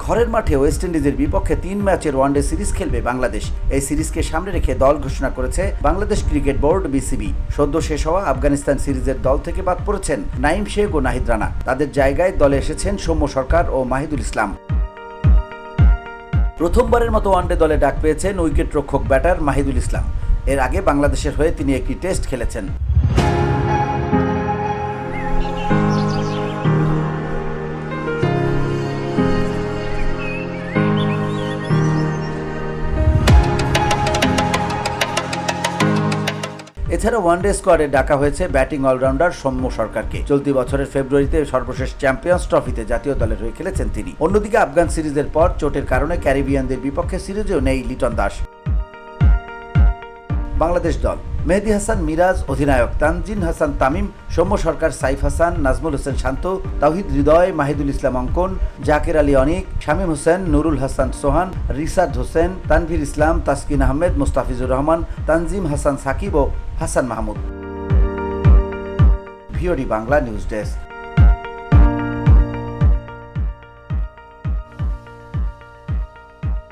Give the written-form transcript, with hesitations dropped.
ঘরের মাঠে ওয়েস্ট ইন্ডিজের বিপক্ষে 3 ম্যাচের ওয়ানডে সিরিজ খেলবে বাংলাদেশ। এই সিরিজকে সামনে রেখে দল ঘোষণা করেছে বাংলাদেশ ক্রিকেট বোর্ড বিসিবি। সদ্য শেষ হওয়া আফগানিস্তান সিরিজের দল থেকে বাদ পড়েছেন নাঈম শেখ ও নাহিদ রানা। তাদের জায়গায় দলে এসেছেন সৌম্য সরকার ও মাহিদুল ইসলাম। প্রথমবারের মতো ওয়ানডে দলে ডাক পেয়েছেন উইকেট রক্ষক ব্যাটার মাহিদুল ইসলাম। এর আগে বাংলাদেশের হয়ে তিনি একটি টেস্ট খেলেছেন। এছাড়া ওয়ানডে স্কোয়াডে ডাকা হয়েছে ব্যাটিং অলরাউন্ডার সৌম্য সরকারকে। চলতি বছরের ফেব্রুয়ারিতে সর্বশেষ চ্যাম্পিয়ন্স ট্রফিতে জাতীয় দলের হয়ে খেলেছেন তিনি। অন্যদিকে আফগান সিরিজের পর চোটের কারণে ক্যারিবিয়ানদের বিপক্ষে সিরিজেও নেই লিটন দাস। বাংলাদেশ দল: মেহেদী হাসান মিরাজ অধিনায়ক, তানজিন হাসান তামিম, সৌম্য সরকার, সাইফ হাসান, নাজমুল হোসেন শান্ত, তাওহিদ হৃদয়, মাহিদুল ইসলাম অঙ্কন, জাকের আলী অনিক, শামীম হোসেন, নুরুল হাসান সোহান, রিসার্ড হোসেন, তানভীর ইসলাম, তাসকিন আহমেদ, মুস্তাফিজুর রহমান, তানজিম হাসান সাকিব ও Hasan Mahmud. VOD Bangla news desk.